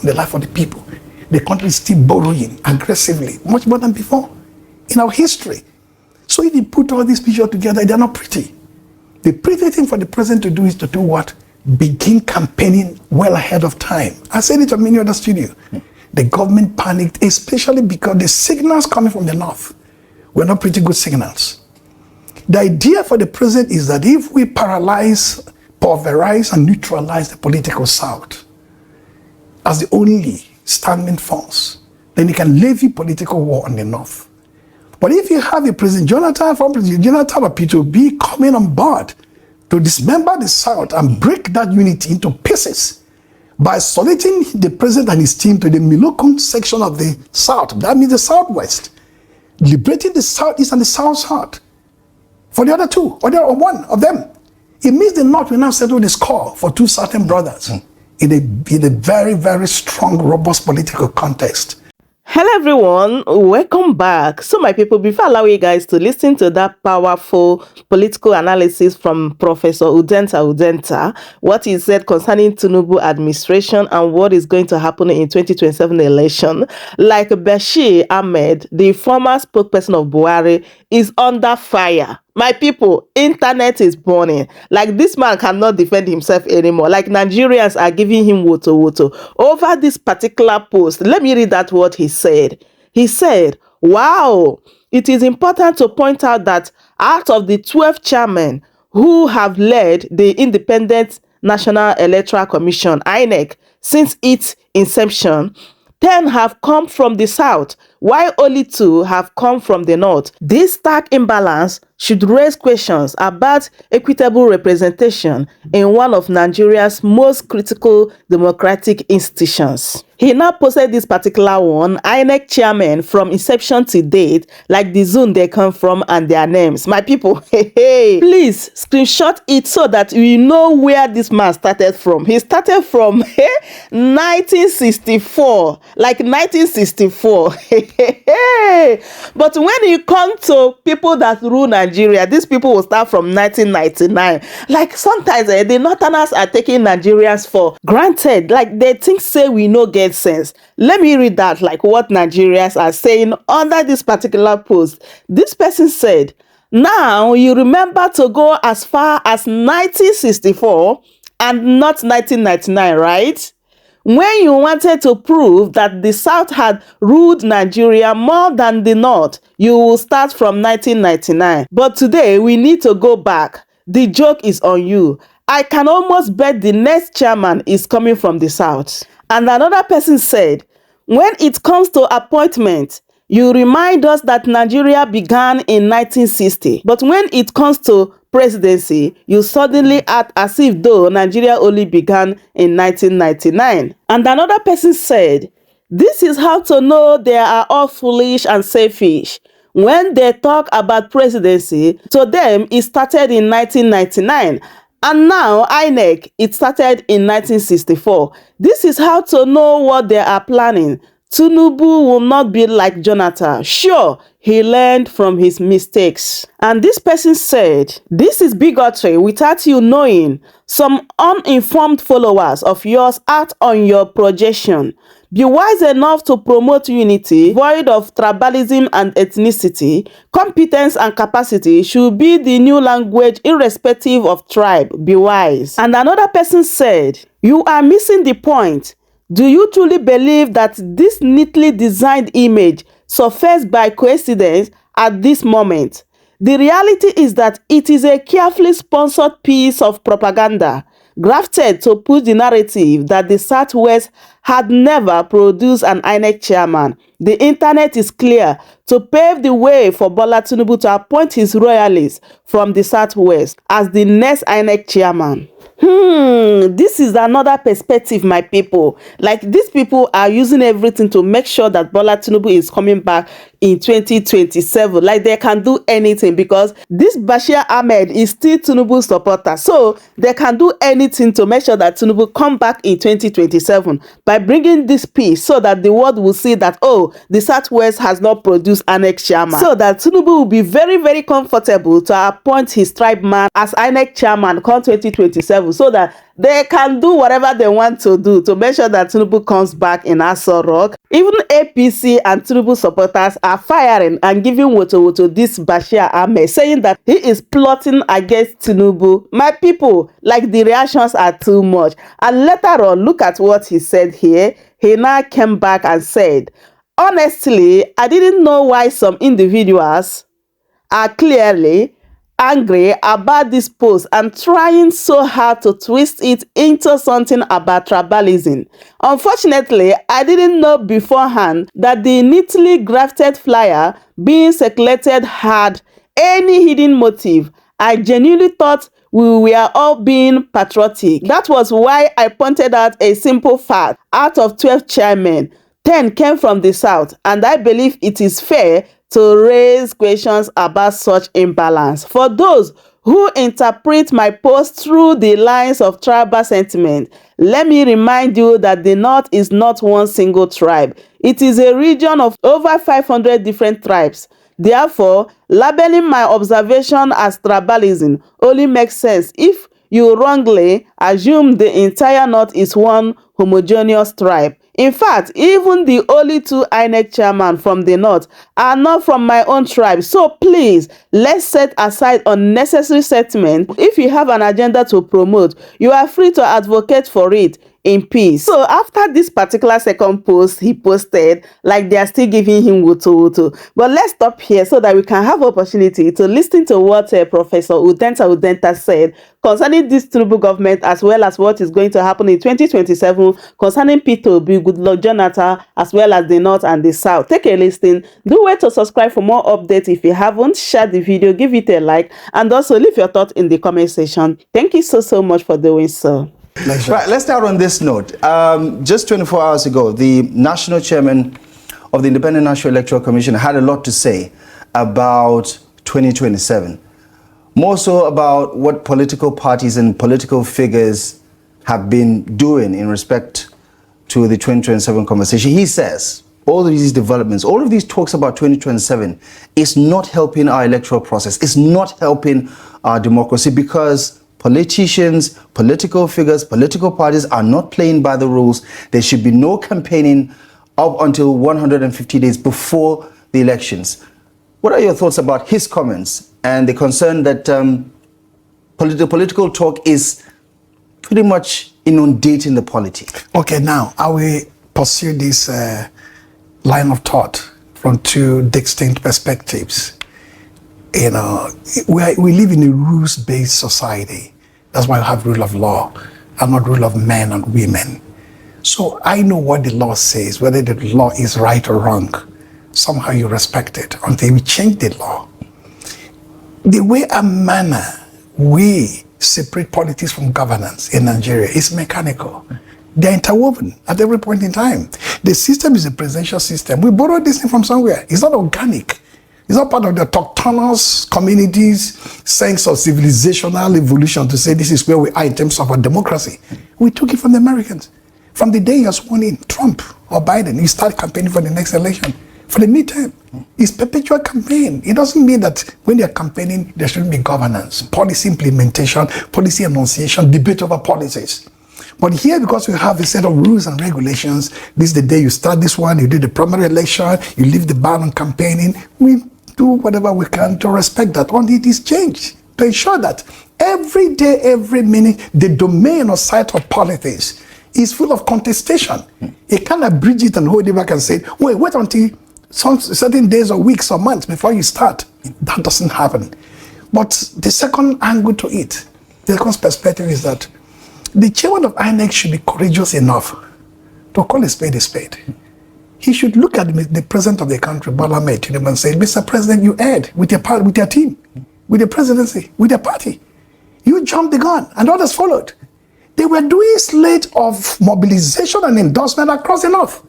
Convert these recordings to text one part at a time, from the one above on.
in the life of the people. The country is still borrowing aggressively, much more than before in our history. So if you put all these pictures together, they're not pretty. The pretty thing for the president to do is to do what? Begin campaigning well ahead of time. I said it on many other studios. The government panicked, especially because the signals coming from the north were not pretty good signals. The idea for the president is that if we paralyze, pulverize, and neutralize the political south as the only standing force, then he can levy political war on the north. But if you have a President Jonathan, former President Jonathan or P2B coming on board to dismember the South and break that unity into pieces by isolating the president and his team to the Milocon section of the South, that means the Southwest, liberating the Southeast and the South for the other two, or one of them. It means the North will now settle the score for two certain brothers in a very, very strong, robust political context. Hello everyone, welcome back. So my people, before I allow you guys to listen to that powerful political analysis from Professor Udenta, what he said concerning Tinubu administration and what is going to happen in 2027 election, like Bashir Ahmad, the former spokesperson of Buhari, is under fire. My people, internet is burning. Like, this man cannot defend himself anymore. Like, Nigerians are giving him woto over this particular post. Let me read that what he said. He said, wow, it is important to point out that out of the 12 chairmen who have led the Independent National Electoral Commission, INEC, since its inception, 10 have come from the south, while only 2 have come from the north. This stark imbalance should raise questions about equitable representation in one of Nigeria's most critical democratic institutions. He now posted this particular one, INEC chairman from inception to date, like the zone they come from and their names. My people, please screenshot it so that we know where this man started from. He started from 1964, like 1964. But when you come to people that rule Nigeria, these people will start from 1999. Like, sometimes the Northerners are taking Nigerians for granted. Like, they think say we no get sense. Let me read that, like what Nigerians are saying under this particular post. This person said, now you remember to go as far as 1964 and not 1999, right? When you wanted to prove that the South had ruled Nigeria more than the North, you will start from 1999. But today, we need to go back. The joke is on you. I can almost bet the next chairman is coming from the South. And another person said, when it comes to appointment, you remind us that Nigeria began in 1960. But when it comes to presidency, you suddenly act as if though Nigeria only began in 1999. And another person said, this is how to know they are all foolish and selfish. When they talk about presidency, to them it started in 1999. And now, INEC, it started in 1964. This is how to know what they are planning. Tinubu will not be like Jonathan. Sure, he learned from his mistakes. And this person said, this is bigotry without you knowing. Some uninformed followers of yours act on your projection. Be wise enough to promote unity, void of tribalism and ethnicity. Competence and capacity should be the new language irrespective of tribe. Be wise. And another person said, you are missing the point. Do you truly believe that this neatly designed image surfaced by coincidence at this moment? The reality is that it is a carefully sponsored piece of propaganda, grafted to push the narrative that the Southwest had never produced an INEC chairman. The internet is clear to pave the way for Bola Tinubu to appoint his royalists from the Southwest as the next INEC chairman. This is another perspective, my people. Like, these people are using everything to make sure that Bola Tinubu is coming back in 2027. Like they can do anything because this Bashir Ahmad is still Tinubu's supporter. So they can do anything to make sure that Tinubu come back in 2027 by bringing this peace so that the world will see that, oh, the Southwest has not produced INEC chairman. So that Tinubu will be very, very comfortable to appoint his tribe man as INEC chairman come 2027 so that they can do whatever they want to do to make sure that Tinubu comes back in Aso Rock. Even APC and Tinubu supporters are firing and giving woto to this Bashir Ahmad, saying that he is plotting against Tinubu. My people, like the reactions are too much. And later on, look at what he said here. He now came back and said, honestly, I didn't know why some individuals are clearly angry about this post and trying so hard to twist it into something about tribalism. Unfortunately, I didn't know beforehand that the neatly grafted flyer being circulated had any hidden motive. I genuinely thought we were all being patriotic. That was why I pointed out a simple fact. Out of 12 chairmen, 10 came from the South, and I believe it is fair to raise questions about such imbalance. For those who interpret my post through the lines of tribal sentiment, let me remind you that the North is not one single tribe. It is a region of over 500 different tribes. Therefore, labeling my observation as tribalism only makes sense if you wrongly assume the entire North is one homogeneous tribe. In fact, even the only two INEC chairmen from the North are not from my own tribe. So please, let's set aside unnecessary sentiment. If you have an agenda to promote, you are free to advocate for it in peace. So after this particular second post he posted, like they are still giving him wutu. But let's stop here so that we can have opportunity to listen to what Professor Udenta said concerning this Tinubu government, as well as what is going to happen in 2027 concerning P2B, Goodluck Jonathan, as well as the North and the South. Take a listen. Do wait to subscribe for more updates if you haven't. Share the video, give it a like, and also leave your thoughts in the comment section. Thank you so much for doing so. Right, let's start on this note. Just 24 hours ago, the national chairman of the Independent National Electoral Commission had a lot to say about 2027. More so about what political parties and political figures have been doing in respect to the 2027 conversation. He says all of these developments, all of these talks about 2027 is not helping our electoral process. It's not helping our democracy because politicians, political figures, political parties are not playing by the rules. There should be no campaigning up until 150 days before the elections. What are your thoughts about his comments and the concern that political talk is pretty much inundating the polity? Okay, now I will pursue this line of thought from two distinct perspectives. You know, we live in a rules-based society. That's why we have rule of law and not rule of men and women. So I know what the law says, whether the law is right or wrong. Somehow you respect it until we change the law. The way and manner we separate politics from governance in Nigeria is mechanical. They're interwoven at every point in time. The system is a presidential system. We borrowed this thing from somewhere. It's not organic. It's not part of the autochthonous community's sense of civilizational evolution to say this is where we are in terms of our democracy. We took it from the Americans. From the day you're sworn in, Trump or Biden, you start campaigning for the next election. For the midterm, it's perpetual campaign. It doesn't mean that when they're campaigning, there shouldn't be governance, policy implementation, policy enunciation, debate over policies. But here, because we have a set of rules and regulations, this is the day you start this one, you do the primary election, you leave the ban on campaigning, we do whatever we can to respect that until it is changed, to ensure that every day, every minute, the domain or site of politics is full of contestation. You cannot bridge it and hold it back and say, wait until some certain days or weeks or months before you start. That doesn't happen. But the second angle to it, the second perspective is that the chairman of INEC should be courageous enough to call a spade a spade. He should look at the president of the country, Bola Ahmed Tinubu, and say, Mr. President, you erred with your team, with the presidency, with your party. You jumped the gun, and others followed. They were doing a slate of mobilization and endorsement across the north.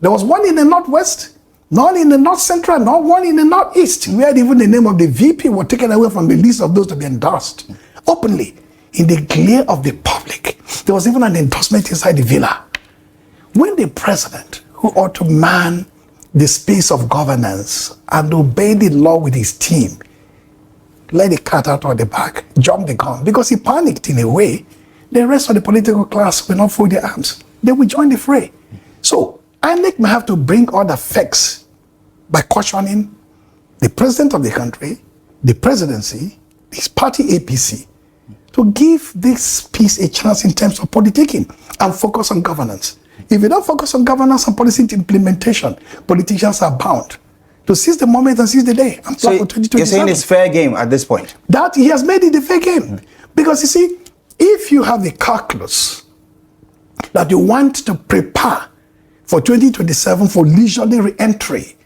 There was one in the northwest, None in the North Central, not one in the Northeast, where even the name of the VP was taken away from the list of those to be endorsed. Openly, in the glare of the public. There was even an endorsement inside the villa. When the president, who ought to man the space of governance and obey the law with his team, let the cat out of the bag, jump the gun, because he panicked in a way, the rest of the political class will not fold their arms. They will join the fray. So, INEC may have to bring other facts by cautioning the president of the country, the presidency, his party APC, to give this piece a chance in terms of politicking and focus on governance. If you don't focus on governance and policy implementation, politicians are bound to seize the moment and seize the day and plan for 2027. You're saying it's fair game at this point? That he has made it a fair game. Because you see, if you have the calculus that you want to prepare for 2027 for leisurely re-entry,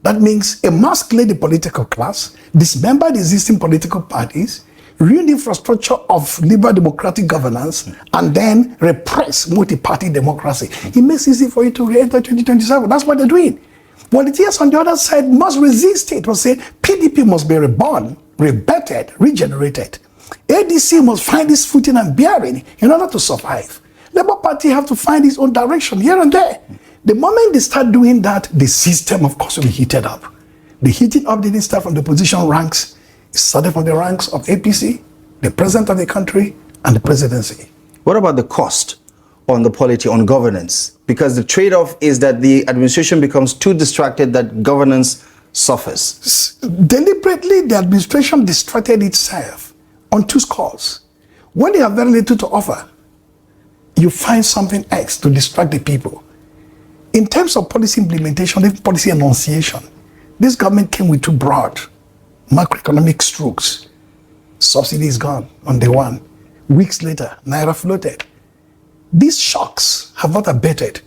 that means emasculate the political class, dismember the existing political parties, ruin the infrastructure of liberal democratic governance, and then repress multi-party democracy. It makes it easy for you to re-enter 2027. That's what they're doing. Politicians on the other side must resist it. Must say PDP must be reborn, rebetted, regenerated. ADC must find its footing and bearing in order to survive. Labour Party have to find its own direction here and there. The moment they start doing that, the system, of course, will be heated up. The heating up didn't start from the opposition ranks. It started from the ranks of APC, the president of the country, and the presidency. What about the cost on the polity, on governance? Because the trade-off is that the administration becomes too distracted that governance suffers. Deliberately, the administration distracted itself on two scores. When they have very little to offer, you find something else to distract the people. In terms of policy implementation, policy enunciation, this government came with two broad macroeconomic strokes. Subsidy is gone on day one. Weeks later, Naira floated. These shocks have not abated.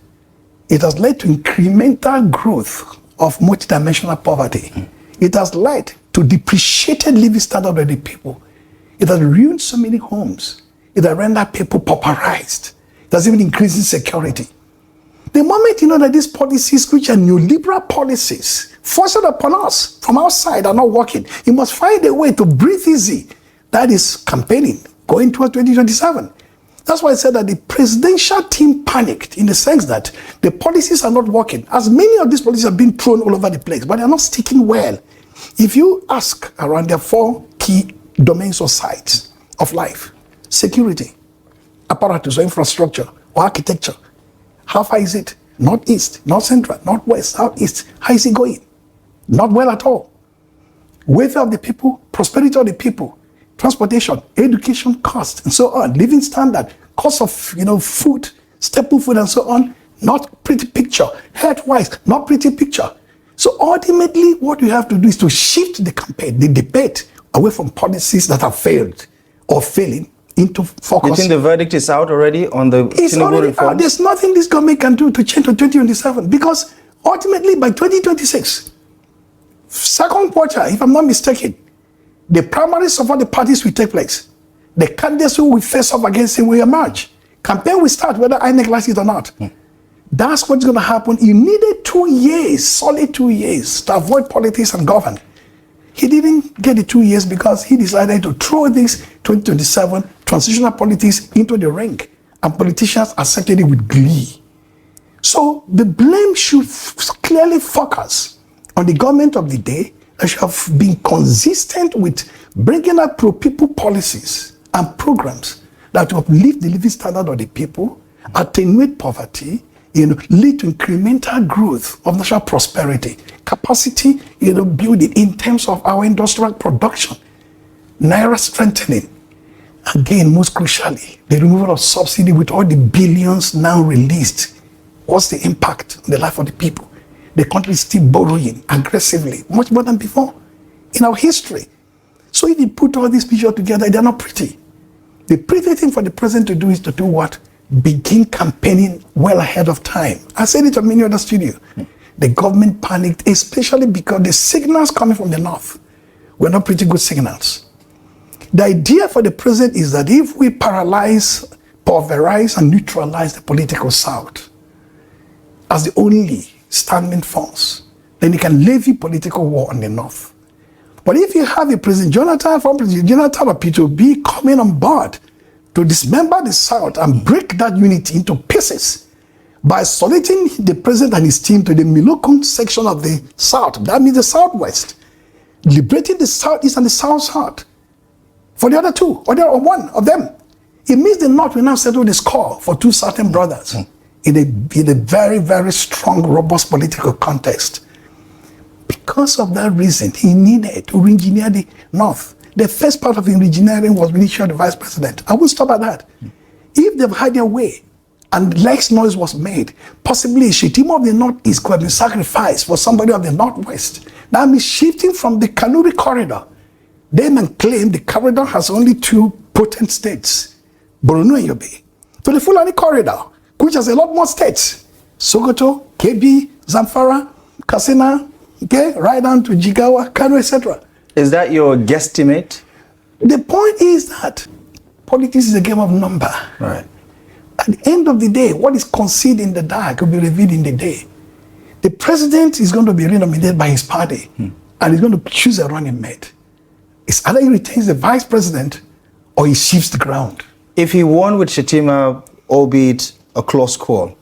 It has led to incremental growth of multidimensional poverty. It has led to depreciated living standard of the people. It has ruined so many homes. It has rendered people pauperized. It has even increased insecurity. The moment you know that these policies, which are neoliberal policies, forced upon us from outside, are not working, you must find a way to breathe easy. That is campaigning, going towards 2027. That's why I said that the presidential team panicked in the sense that the policies are not working. As many of these policies have been thrown all over the place, but they're not sticking well. If you ask around their four key domains or sites of life, security, apparatus or infrastructure or architecture, how far is it? Northeast, North Central, Northwest, Southeast. How is it going? Not well at all. Welfare of the people, prosperity of the people, transportation, education cost, and so on, living standard, cost of food, staple food, and so on, not pretty picture. Health-wise, not pretty picture. So ultimately, what you have to do is to shift the campaign, the debate, away from policies that have failed or failing into focus. You think the verdict is out already on the Tinubu reform? There's nothing this government can do to change to 2027 because ultimately by 2026, second quarter, if I'm not mistaken, the primaries of all the parties will take place. The candidates who will face off against him will emerge. Campaign will start whether INEC likes it or not. That's what's going to happen. You needed 2 years, solid 2 years, to avoid politics and govern. He didn't get the 2 years because he decided to throw this 2027 transitional politics into the ring, and politicians accepted it with glee. So the blame should clearly focus on the government of the day that should have been consistent with bringing up pro-people policies and programs that will uplift the living standard of the people, attenuate poverty, lead to incremental growth of national prosperity, capacity, building in terms of our industrial production, Naira strengthening. Again, most crucially, the removal of subsidy with all the billions now released. What's the impact on the life of the people? The country is still borrowing aggressively, much more than before in our history. So if you put all these pictures together, they're not pretty. The pretty thing for the president to do is to do what? Begin campaigning well ahead of time. I said it on many other studios. The government panicked, especially because the signals coming from the north were not pretty good signals. The idea for the president is that if we paralyze, pulverize, and neutralize the political south as the only standing force then he can levy political war on the North. But if you have a President Jonathan, former President Jonathan or P2B coming on board to dismember the South and break that unity into pieces by isolating the president and his team to the Milokun section of the South, that means the Southwest, liberating the Southeast and the South for the other two, or one of them, it means the North will now settle the score for two certain brothers in a very, very strong, robust political context. Because of that reason, he needed to re-engineer the North. The first part of the engineering was the issue of the vice president. I won't stop at that. If they've had their way and less noise was made, possibly a Shetima of the Northeast could have been sacrificed for somebody of the Northwest. That means shifting from the Kanuri corridor. They may claim the corridor has only two potent states, Borno and Yobe, to the Fulani corridor, which has a lot more states. Sokoto, Kebbi, Zamfara, Katsina, okay, right down to Jigawa, Kano, etc. Is that your guesstimate? The point is that politics is a game of number. Right. At the end of the day, what is concealed in the dark will be revealed in the day. The president is going to be renominated by his party, and he's going to choose a running mate. It's either he retains the vice president or he shifts the ground. If he won with Shetima, albeit a close call,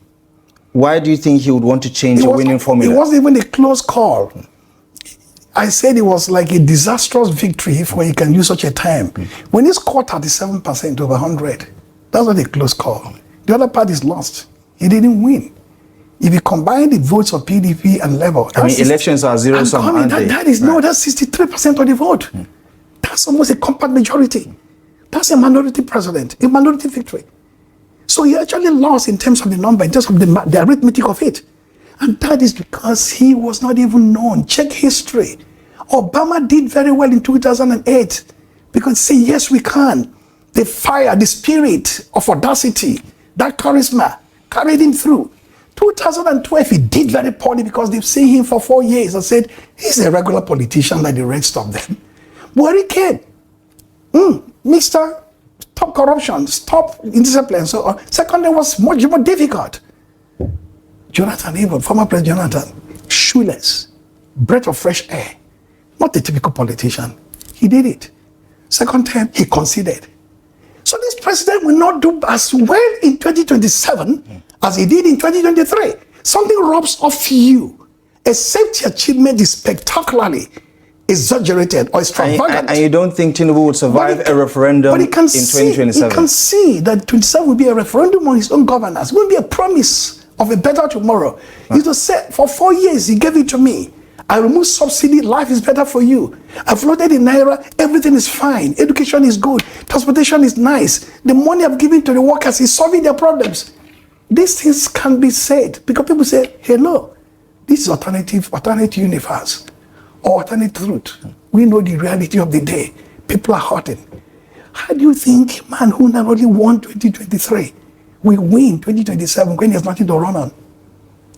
why do you think he would want to change the winning formula? It wasn't even a close call. I said it was like a disastrous victory if you can use such a term. When he scored 37% over 100, that's not a close call. The other party is lost. He didn't win. If you combine the votes of PDP and Labour, I mean, elections are zero-sum, aren't they? That's 63% of the vote. That's almost a compact majority. That's a minority president, a minority victory. So he actually lost in terms of the number, in terms of the arithmetic of it. And that is because he was not even known. Check history. Obama did very well in 2008 because say, yes, we can. The fire, the spirit of audacity, that charisma carried him through. 2012, he did very poorly because they've seen him for 4 years and said, he's a regular politician like the rest of them. Buhari came. Mr. Stop corruption, stop indiscipline. So second, it was much more difficult. Jonathan, even former President Jonathan, shoeless, breath of fresh air, not a typical politician. He did it. Second time, he conceded. So this president will not do as well in 2027 as he did in 2023. Something rubs off you, except your achievement is spectacularly exaggerated or extravagant. And you don't think Tinubu would survive a referendum in 2027? He can see that 27 will be a referendum on his own governance. It will be a promise of a better tomorrow. He just said, for 4 years, he gave it to me. I removed subsidy, life is better for you. I floated in Naira, everything is fine. Education is good, transportation is nice. The money I've given to the workers is solving their problems. These things can be said because people say, hello, this is alternate universe or alternate truth. We know the reality of the day. People are hurting. How do you think a man who not only won 2023 will win 2027 when he has nothing to run on?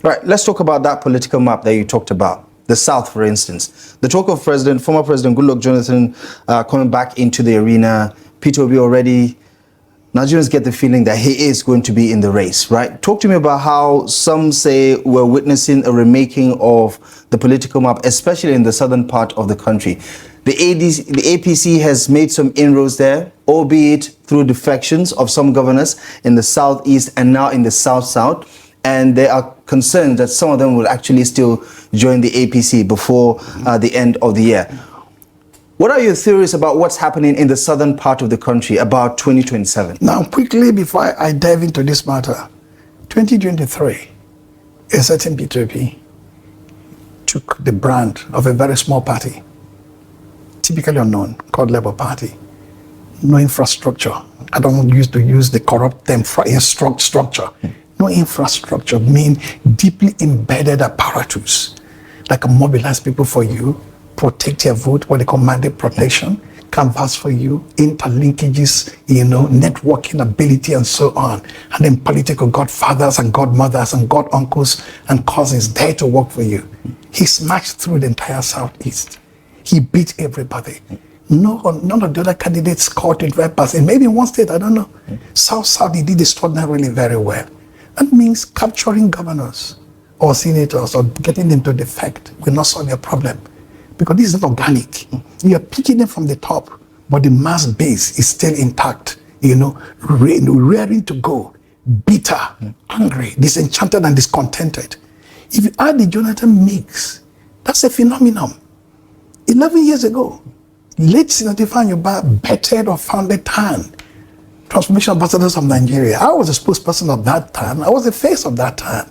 Right, let's talk about that political map that you talked about. The South, for instance. The talk of former President Goodluck Jonathan coming back into the arena. P2B already, Nigerians get the feeling that he is going to be in the race, right? Talk to me about how some say we're witnessing a remaking of the political map, especially in the southern part of the country. The APC has made some inroads there, albeit through defections of some governors in the southeast and now in the south-south. And there are concerns that some of them will actually still join the APC before the end of the year. What are your theories about what's happening in the southern part of the country about 2027? Now, quickly, before I dive into this matter, 2023, a certain P2P took the brand of a very small party, typically unknown, called Labour Party. No infrastructure. I don't used to use the corrupt term structure. No infrastructure, mean deeply embedded apparatus that can mobilize people for you, protect your vote, what they call mandate protection, canvas for you, interlinkages, networking ability and so on. And then political godfathers and godmothers and goduncles and cousins there to work for you. He smashed through the entire Southeast. He beat everybody. None of the other candidates scored 25%. Maybe in one state, I don't know. South, he did extraordinarily very well. That means capturing governors or senators or getting them to defect will not solve your problem. Because this is not organic. You are picking them from the top, but the mass base is still intact, rearing to go, bitter, angry, disenchanted, and discontented. If you add the Jonathan mix, that's a phenomenon. 11 years ago, late Senator Ifeanyi bettered or founded TAN, Transformation Ambassadors of Nigeria. I was a spokesperson of that TAN. I was the face of that TAN.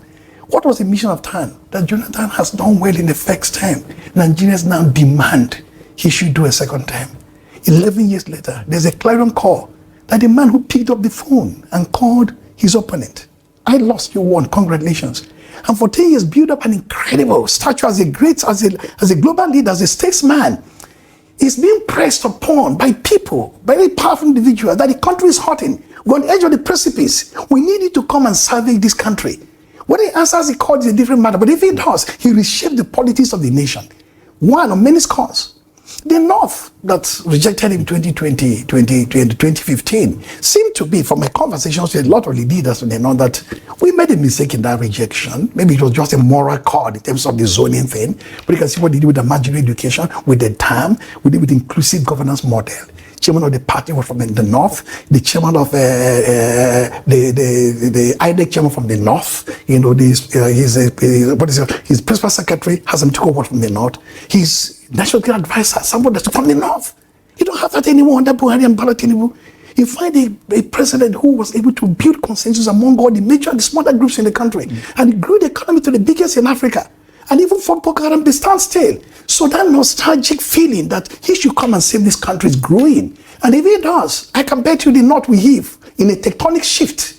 What was the mission of TAN? That Jonathan has done well in the first term. Nigerians now demand he should do a second term. 11 years later, there's a clarion call that the man who picked up the phone and called his opponent, I lost, you won, congratulations. And for 10 years, built up an incredible stature as a global leader, as a statesman. Is being pressed upon by people, by very powerful individuals, that the country is hurting. We're on the edge of the precipice. We need you to come and salvage this country. Whether he answers the call is a different matter, but if he does, he reshaped the politics of the nation. One of many scores. The North that rejected him in 2015 seemed to be, from my conversations with a lot of the leaders in the North, that we made a mistake in that rejection. Maybe it was just a moral code in terms of the zoning thing. But you can see what they did with the marginal education, with the TAM, we did with the inclusive governance model. Chairman of the party was from the North. The chairman of the INEC chairman from the North. His principal secretary has him took over from the North. His national advisor, somebody that's from the North. You don't have that anymore under Buhari and Tinubu. You find a president who was able to build consensus among all the major and the smaller groups in the country, and grew the economy to the biggest in Africa. And even for Boko Haram, they stand still. So that nostalgic feeling that he should come and save this country is growing. And if he does, I can bet you the North will heave in a tectonic shift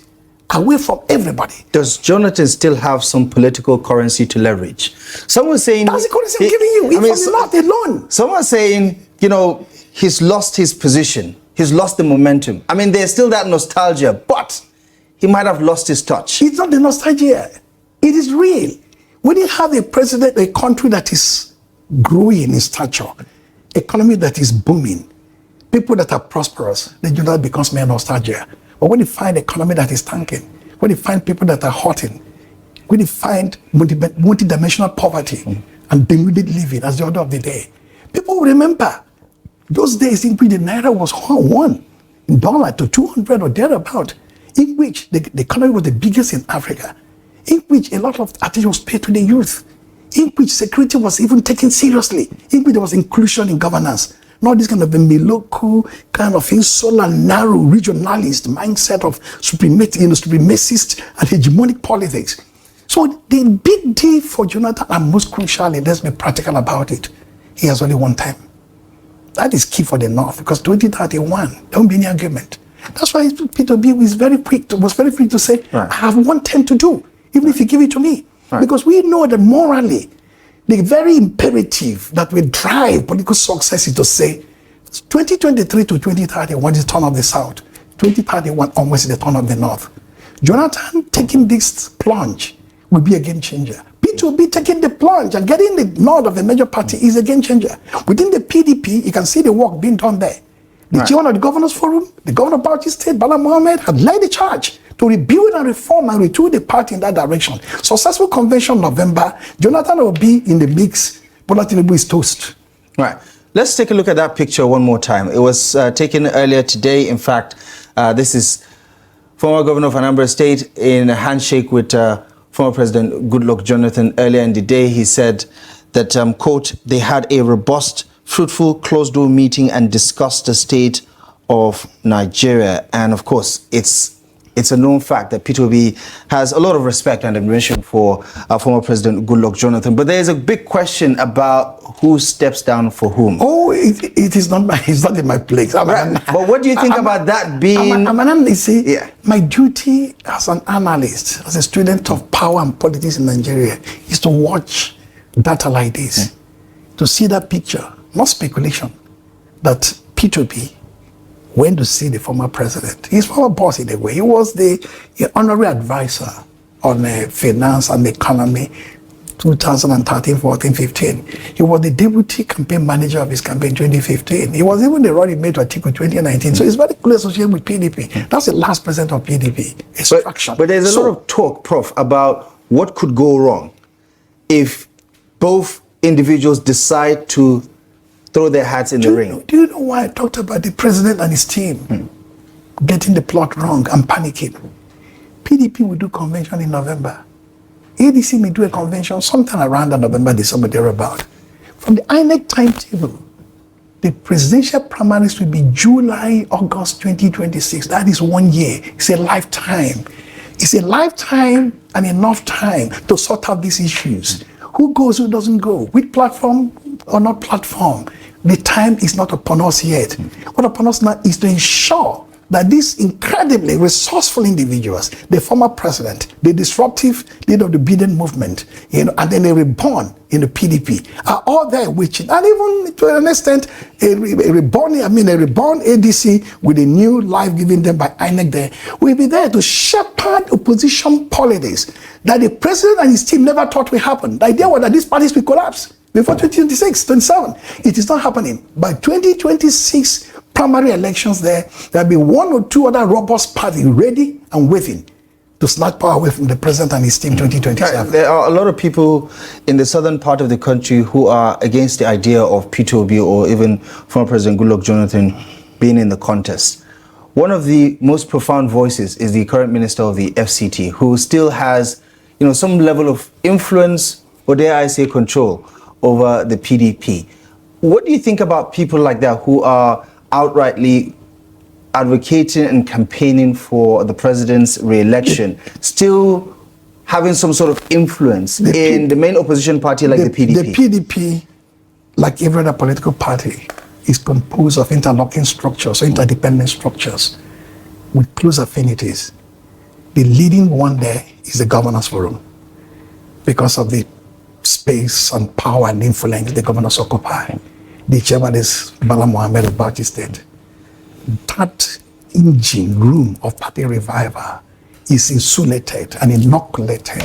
away from everybody. Does Jonathan still have some political currency to leverage? Someone saying... That's the currency I'm giving you. It's from the North alone. Someone saying, he's lost his position. He's lost the momentum. I mean, there's still that nostalgia, but he might have lost his touch. It's not the nostalgia. It is real. When you have a president, a country that is growing in stature, economy that is booming, people that are prosperous, they do not become mere nostalgia. But when you find an economy that is tanking, when you find people that are hurting, when you find multidimensional poverty and denuded living as the order of the day, people will remember those days in which the naira was $1 to 200 or thereabout, in which the economy was the biggest in Africa, in which a lot of attention was paid to the youth, in which security was even taken seriously, in which there was inclusion in governance. Not this kind of a local, kind of insular, narrow, regionalist mindset of supremacist and hegemonic politics. So the big deal for Jonathan, and most crucially, let's be practical about it, he has only one time. That is key for the North, because 2031, there won't be any argument. That's why Peter B was very quick to say, right, I have one term to do, even if you give it to me. Right. Because we know that morally, the very imperative that will drive political success is to say 2023 to 2031 is the turn of the South. 2031 onwards is the turn of the North. Jonathan taking this plunge will be a game changer. P2B taking the plunge and getting the nod of the major party is a game changer. Within the PDP, you can see the work being done there. The chairman of the Governors Forum, the governor of Bauchi State, Bala Mohammed, had led the charge to rebuild and reform and retool the party in that direction. Successful convention November, Jonathan will be in the mix. Bola Tinubu is toast. Right. Let's take a look at that picture one more time. It was taken earlier today. In fact, this is former governor of Anambra State in a handshake with former President Goodluck Jonathan. Earlier in the day, he said that, quote, they had a robust, fruitful, closed-door meeting and discussed the state of Nigeria. And of course, it's a known fact that P2B has a lot of respect and admiration for former President Goodluck Jonathan. But there's a big question about who steps down for whom. Oh, it is not it's not in my place. Right. But what do you think about that being... My duty as an analyst, as a student of power and politics in Nigeria, is to watch data like this, to see that picture, not speculation, that P2B went to see the former president. His former boss, in a way. He was the honorary advisor on finance and economy 2013, 14, 15. He was the deputy campaign manager of his campaign 2015. He was even the running mate to Atiku 2019. So he's very closely associated with PDP. That's the last president of PDP. Extraction. But there's a lot of talk, Prof, about what could go wrong if both individuals decide to throw their hats in the ring? Do you know why I talked about the president and his team getting the plot wrong and panicking? PDP will do convention in November. ADC may do a convention sometime around November, December, thereabout. From the INEC timetable, the presidential primaries will be July, August 2026. That is 1 year. It's a lifetime. It's a lifetime and enough time to sort out these issues. Who goes, who doesn't go? With platform or not platform? The time is not upon us yet. What upon us now is to ensure that these incredibly resourceful individuals, the former president, the disruptive leader of the Biden movement, and then a reborn in the PDP, are all there witching. And even to an extent, a reborn ADC with a new life given them by INEC there, will be there to shepherd opposition politics that the president and his team never thought would happen. The idea was that these parties will collapse before 2026, 27. It is not happening. By 2026, primary elections there'll be one or two other robust parties ready and waiting to snatch power away from the president and his team 2027. There are a lot of people in the southern part of the country who are against the idea of P2OB or even former President Goodluck Jonathan being in the contest. One of the most profound voices is the current minister of the FCT, who still has, some level of influence, or dare I say control, over the PDP. What do you think about people like that who are outrightly advocating and campaigning for the president's re-election, still having some sort of influence in the main opposition party like the PDP? The PDP, like every other political party, is composed of interlocking structures, or interdependent structures with close affinities. The leading one there is the governors forum, because of the space and power and influence the governors occupy. The chairman is Bala Mohammed of Bauchi State. That engine room of party revival is insulated and inoculated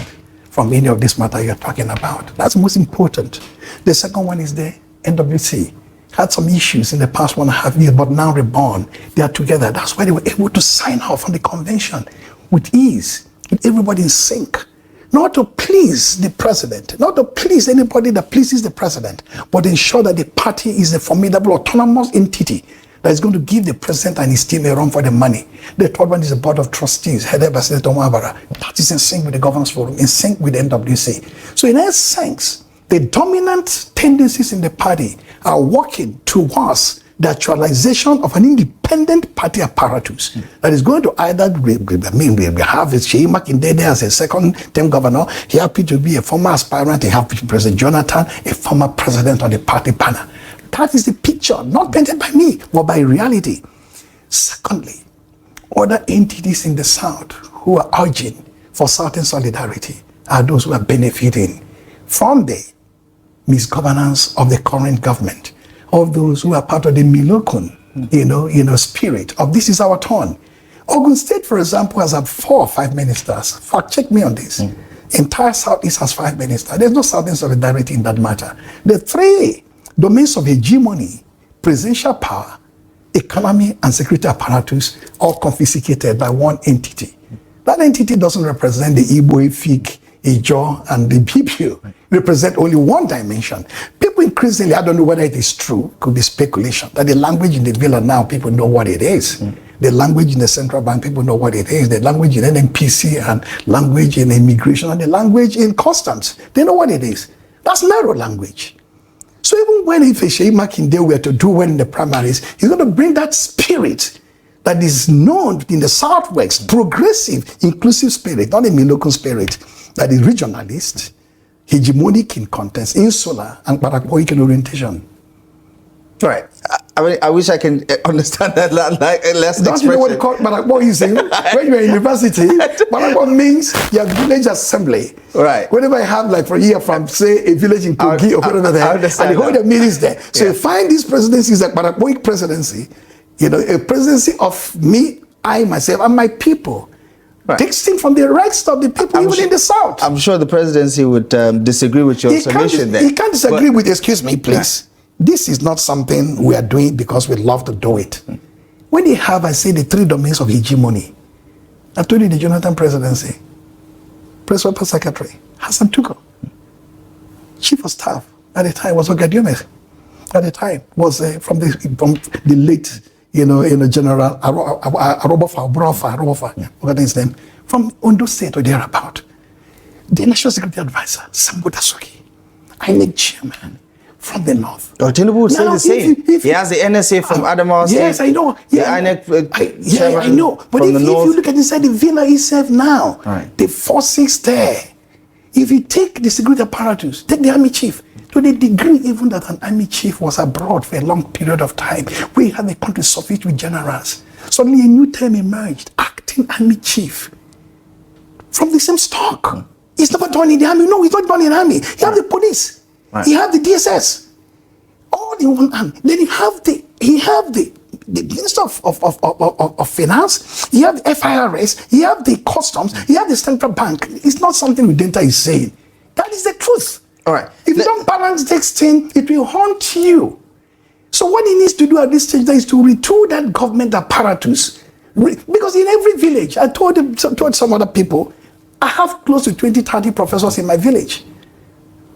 from any of this matter you're talking about. That's most important. The second one is the NWC. Had some issues in the past 1.5 years, but now reborn. They are together. That's why they were able to sign off on the convention with ease, with everybody in sync. Not to please the president, not to please anybody that pleases the president, but ensure that the party is a formidable autonomous entity that is going to give the president and his team a run for the money. The third one is the board of trustees, headed by Senator Mwabara. That is in sync with the governance forum, in sync with the NWC. So in that sense, the dominant tendencies in the party are working towards the actualization of an independent party apparatus that is going to either, we have Sheyi Makinde as a second-term governor. He happened to be a former aspirant. He happened to be President Jonathan, a former president on the party panel. That is the picture, not painted by me, but by reality. Secondly, other entities in the South who are urging for Southern solidarity are those who are benefiting from the misgovernance of the current government, of those who are part of the Milokun, spirit of this is our turn. Ogun State, for example, has had 4 or 5 ministers. Fact check me on this. Entire Southeast has 5 ministers. There's no Southern solidarity in that matter. The 3 domains of hegemony, presidential power, economy, and security apparatus, all confiscated by one entity. That entity doesn't represent the Igbo, Efik, Ijaw, and the PPO. Represent only one dimension. People increasingly, I don't know whether it is true, could be speculation, that the language in the villa now, people know what it is. The language in the central bank, people know what it is. The language in NMPC and language in immigration and the language in customs, they know what it is. That's narrow language. So even when if Sheyi Makinde were to do well in the primaries, he's going to bring that spirit that is known in the Southwest, progressive, inclusive spirit, not a Milokun spirit, that is regionalist, hegemonic in contents, insular, and paragoic in orientation. Right. I mean, I wish I can understand that less Don't you know what they call Baragbo is? When you're in university, Baragbo means your village assembly. Right. Whenever I have, like, for here from, say, a village in Kogi or whatever there, and the whole the meetings there. So you find this presidency is like Baragboic presidency, a presidency of me, I, myself, and my people. Right. Distinct from the rest of the people, even in the South. I'm sure the presidency would disagree with your submission there. He can't disagree with, excuse me, please. This is not something we are doing because we love to do it. When you have, I say, the 3 domains of hegemony, I told you the Jonathan presidency, press secretary, Hassan Tuko. chief of staff at the time was Ogadiomes. At the time was from the late, General Arobofa, forgot his name, from Ondo State or thereabout. The National Security Advisor, Sambo Dasuki, INEC chairman from the north. Tinubu would say the same. He has the NSA from Adamawa State. Yes, I know. Yeah, the INEC I know. But if you look at inside the villa itself now, the forces there, if you take the security apparatus, take the army chief, to the degree even that an army chief was abroad for a long period of time, we have a country suffused with generals. Suddenly a new term emerged, acting army chief, from the same stock. He's never done in the army. No, he's not done in the army. He have the police. He have the DSS. All in one arm. Then he have the Minister of Finance, he have the FIRS, he have the Customs, he have the Central Bank. It's not something Udenta is saying. That is the truth. All right. If you don't balance this thing, it will haunt you. So what he needs to do at this stage is to retool that government apparatus. Because in every village, I told some other people, I have close to 20, 30 professors in my village.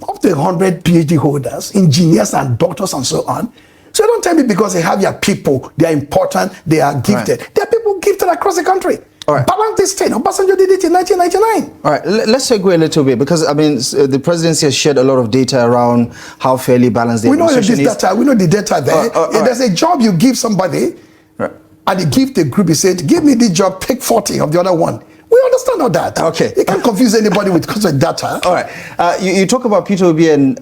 Up to 100 PhD holders, engineers and doctors and so on. So don't tell me because they have your people, they are important, they are gifted. There are people gifted across the country. All right. Balance this thing. Obasanjo did it in 1999. All right, let's segue a little bit because, I mean, the presidency has shared a lot of data around how fairly balanced the administration is. We know the data there. If there's a job you give somebody, and you give the group, you say, give me this job, take 40 of the other one. We understand all that. Okay. You can't confuse anybody with data. All right. You talk about Peter Obi and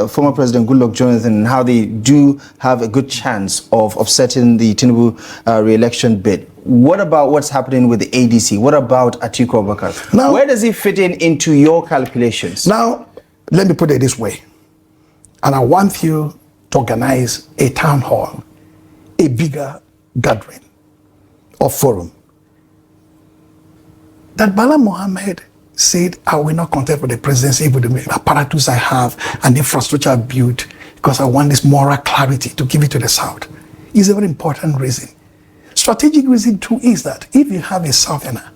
former President Goodluck Jonathan and how they do have a good chance of upsetting the Tinubu re-election bid. What about what's happening with the ADC? What about Atiku Abubakar? Now, where does he fit into your calculations? Now, let me put it this way. And I want you to organize a town hall, a bigger gathering or forum. That Bala Mohammed said, I will not contest for the presidency with the apparatus I have and the infrastructure I built because I want this moral clarity to give it to the South. Is a very important reason. Strategic reason too is that if you have a Southerner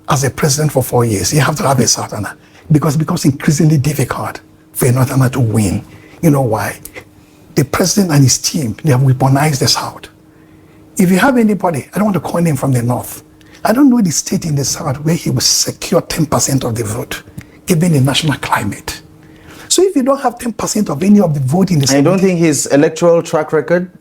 as a president for 4 years, you have to have a Southerner because it becomes increasingly difficult for a Northerner to win. You know why? The president and his team, they have weaponized the South. If you have anybody, I don't want to call him from the North, I don't know the state in the South where he will secure 10% of the vote, given the national climate. So if you don't have 10% of any of the vote in the South... I don't think his electoral track record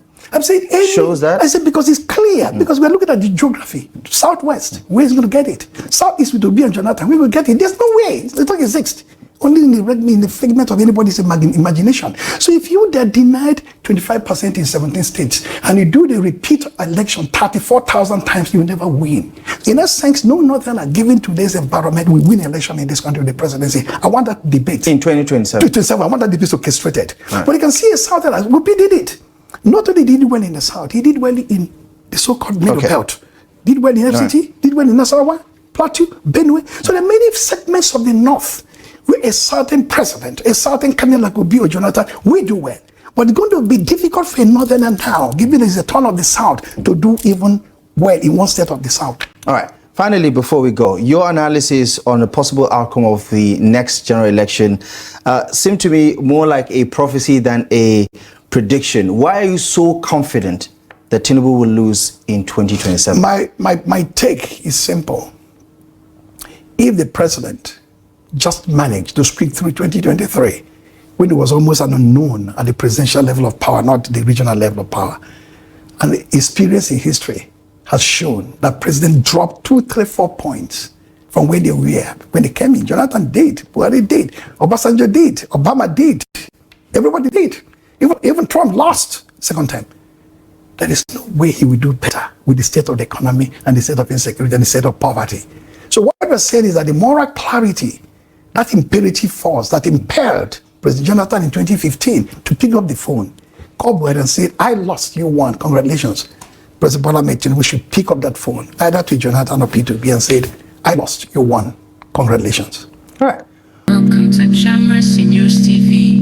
shows that? I said because it's clear, because we're looking at the geography. Southwest, where is he going to get it? Southeast with Obi and Jonathan, we will get it. There's no way. It doesn't exist. Only in the figment of anybody's imagination. So if you are denied 25% in 17 states and you do the repeat election 34,000 times, you will never win. In that sense, no Northerner given today's environment will win election in this country with the presidency. I want that debate. In 2027. 2027, I want that debate orchestrated. Right. But you can see a Southerner, Whoopi did it. Not only did he well in the South, he did well in the so-called middle belt. Did well in FCT, did well in Nasarawa, Plateau, Benue. So there are many segments of the North where a certain president, a certain candidate like Obi or Jonathan, we do well. But it's going to be difficult for a Northerner now, given it's a turn of the South, to do even well in one state of the South. All right. Finally, before we go, your analysis on the possible outcome of the next general election seemed to me more like a prophecy than a prediction. Why are you so confident that Tinubu will lose in 2027? My take is simple. If the president just managed to squeak through 2023, when it was almost an unknown at the presidential level of power, not the regional level of power, and the experience in history has shown that president dropped 2, 3, 4 points from where they were when they came in. Jonathan did, Buhari did, Obasanjo did, Obama did, everybody did. Even Trump lost second time. There is no way he will do better with the state of the economy and the state of insecurity and the state of poverty. So what we're saying is that the moral clarity, that imperative force that impelled President Jonathan in 2015 to pick up the phone, call Buhari and say, I lost, you won, congratulations. President Bola Tinubu should pick up that phone, either to Jonathan or P2B, and said, I lost, you won, congratulations. All right. Welcome to Shamras News TV.